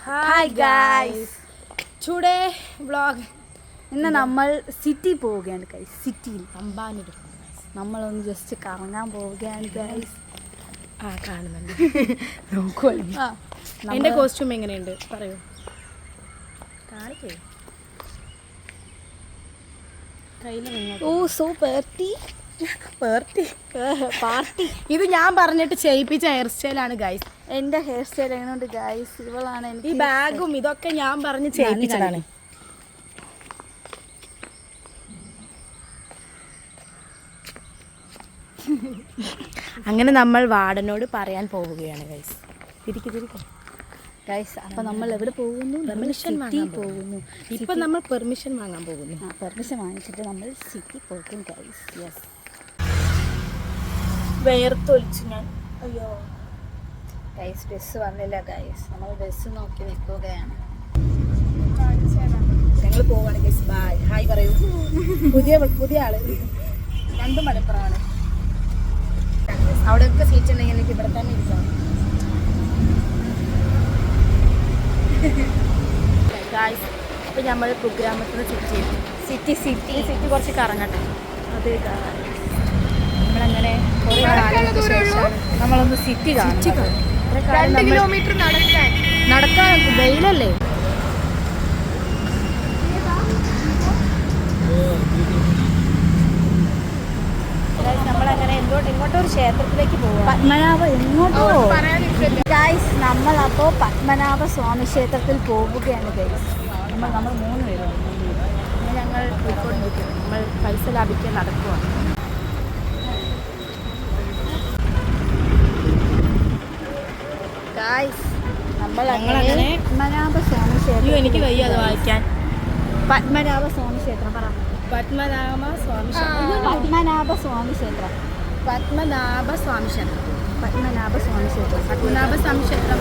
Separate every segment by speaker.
Speaker 1: Hi guys, today vlog. ഇന്ന് നമ്മൾ city പോവുകയാണ് ഗൈസ്. സിറ്റിയിൽ നമ്മളൊന്ന് ജസ്റ്റ് കറങ്ങാൻ പോവുകയാണ് ഗൈസ്.
Speaker 2: കാണുന്നുണ്ട്. നോക്കുമല്ലോ. എൻ്റെ കോസ്റ്റ്യൂം എങ്ങനെയുണ്ട് പറയൂ. കാണിക്കേ.
Speaker 1: ഓ സോ പാർട്ടി.
Speaker 2: ഇത് ഞാൻ പറഞ്ഞിട്ട് ചെയ്യിപ്പിച്ച ഹെയർ സ്റ്റൈലാണ് ഗൈസ്.
Speaker 1: എൻ്റെ ഹെയർ സ്റ്റൈൽ എങ്ങനെയുണ്ട് ഗൈസ്? ഇവളാണ് എനിക്ക്.
Speaker 2: ഈ ബാഗും ഇതൊക്കെ ഞാൻ പറഞ്ഞ് ചെയ്യിപ്പിച്ചതാണ്. അങ്ങനെ നമ്മൾ വാർഡനോട് പറയാൻ പോവുകയാണ് ഗൈസ്. തിരിക്കും
Speaker 1: ഗൈസ്. അപ്പം നമ്മൾ എവിടെ പോകുന്നു?
Speaker 2: പോകുന്നു. ഇപ്പം നമ്മൾ പെർമിഷൻ വാങ്ങാൻ പോകുന്നു.
Speaker 1: പെർമിഷൻ വാങ്ങിച്ചിട്ട് നമ്മൾ സിറ്റി പോകും ഗൈസ്. യെസ്.
Speaker 2: വേർത്തൊലിച്ചു ഞാൻ. അയ്യോ
Speaker 1: ഗൈസ്, ബസ് വന്നില്ല ഗൈസ്. നമ്മൾ ബസ് നോക്കി നിൽക്കുകയാണ്.
Speaker 2: ഞങ്ങൾ പോവാണ് ഗൈസ്. ബായ്. ഹായ് പറയൂ. പുതിയ ആള്. രണ്ടും മലപ്പുറമാണ്. അവിടെയൊക്കെ സീറ്റ് ഉണ്ടെങ്കിൽ എനിക്ക് ഇവിടെ തന്നെ ഇരിക്കാം. ഗൈസ്, അപ്പോൾ നമ്മൾ കുഗ്രാമത്തിൽ സിറ്റി കുറച്ച് കറങ്ങട്ടെ.
Speaker 1: അതെ,
Speaker 2: നമ്മളങ്ങനെ കുറേ കാലങ്ങൾക്ക് ശേഷം നമ്മളൊന്ന് സിറ്റി കാണും. 2 കിലോമീറ്റർ നടക്കാൻ വെയിലല്ലേ. നമ്മളങ്ങനെ ഇങ്ങോട്ടോ ഒരു ക്ഷേത്രത്തിലേക്ക് പോകും.
Speaker 1: പത്മനാഭ എങ്ങോട്ടോ ഗൈസ്. നമ്മളപ്പോൾ പത്മനാഭ സ്വാമി ക്ഷേത്രത്തിൽ പോവുകയാണ് ഗൈസ്. നമ്മൾ 3 പേരുണ്ട്.
Speaker 2: ഞങ്ങൾ പോയിക്കൊണ്ടിരിക്കുന്നു. നമ്മൾ പൈസ ലാഭിക്കാൻ നടക്കുവാണ്.
Speaker 1: ഗൈസ്, നമ്മളങ്ങനെ പത്മനാഭ സ്വാമി ക്ഷേത്രം.
Speaker 2: എനിക്ക് വയ്യ അത് വായിക്കാൻ.
Speaker 1: പത്മനാഭ സ്വാമി ക്ഷേത്രം പറ.
Speaker 2: പത്മനാഭ സ്വാമി ക്ഷേത്രം.
Speaker 1: പത്മനാഭ സ്വാമി ക്ഷേത്രം.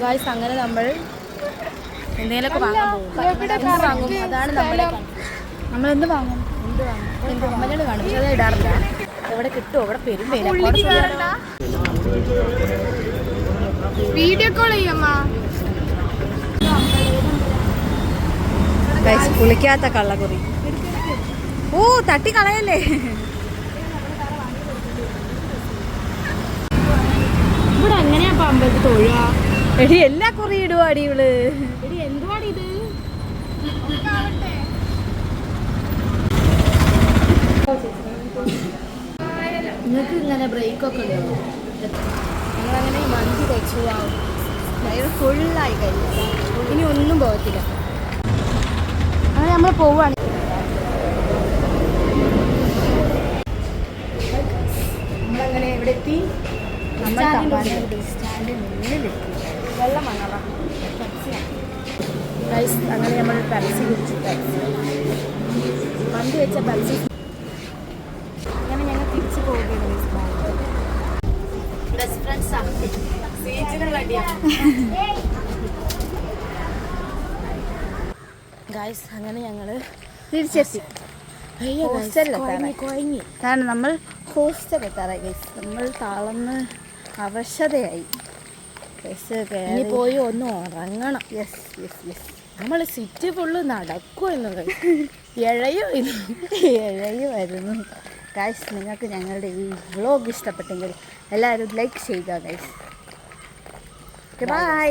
Speaker 2: ഗായ്സ്, അങ്ങനെ നമ്മൾ എന്തെങ്കിലുമൊക്കെ വാങ്ങാൻ പോകും. അതാണ് നമ്മൾ എന്ത് വാങ്ങും. അമ്മയോട് കാണും. പക്ഷെ അത് ഇടാറില്ല. എവിടെ കിട്ടുമോ അവിടെ പെരും പേര്. Video call ചെയ്യമ്മ.
Speaker 1: കുളിക്കാത്ത കള്ളക്കുറി. ഓ, തട്ടി കളയല്ലേ.
Speaker 2: ഇവിടെ എങ്ങനെയാ അമ്പലത്തിൽ തൊഴുക?
Speaker 1: എടി എല്ലാ കുറി ഇടുവാടി ഇവള്.
Speaker 2: എടി എന്തുവാടി ഇത്? നിങ്ങൾക്ക് ഇങ്ങനെ ബ്രേക്കൊക്കെ ഉണ്ടോ? ഞങ്ങളങ്ങനെ മന്തി കഴിച്ചു.
Speaker 1: ഫുള്ളായി കഴിഞ്ഞു.
Speaker 2: ഇനി ഒന്നും പോകത്തില്ല. അങ്ങനെ നമ്മൾ പോവുകയാണ്. നമ്മളങ്ങനെ എവിടെ എത്തി?
Speaker 1: നമ്മൾ ബസ് സ്റ്റാൻഡിൽ മുന്നിലെത്തി.
Speaker 2: വെള്ളം വാങ്ങാം. ഗൈസ്, അങ്ങനെ നമ്മൾ പെപ്സി കുടിച്ചു. മന്തി വെച്ച പെപ്സി. അങ്ങനെ ഞങ്ങൾ തിരിച്ചു പോവുകയാണ്. ബെസ്റ്റ് ഫ്രണ്ട്സാണ്. ഗൈസ്, അങ്ങനെ ഞങ്ങൾ
Speaker 1: തിരിച്ചെത്തി.
Speaker 2: കാരണം
Speaker 1: നമ്മൾ ഹോസ്റ്റൽ എത്താറായി ഗൈസ്. നമ്മൾ തളർന്ന് അവശതയായി.
Speaker 2: ഇനി പോയി ഒന്ന് ഉറങ്ങണം.
Speaker 1: Yes yes yes.
Speaker 2: നമ്മൾ സിറ്റി ഫുള്ള് നടക്കുമായിരുന്നു.
Speaker 1: എഴയുമായിരുന്നു ഗൈസ്. നിങ്ങൾക്ക് ഞങ്ങളുടെ ഈ വ്ളോഗ് ഇഷ്ടപ്പെട്ടെങ്കിൽ എല്ലാവരും ലൈക്ക് ചെയ്യുക ഗൈസ്. ബൈ.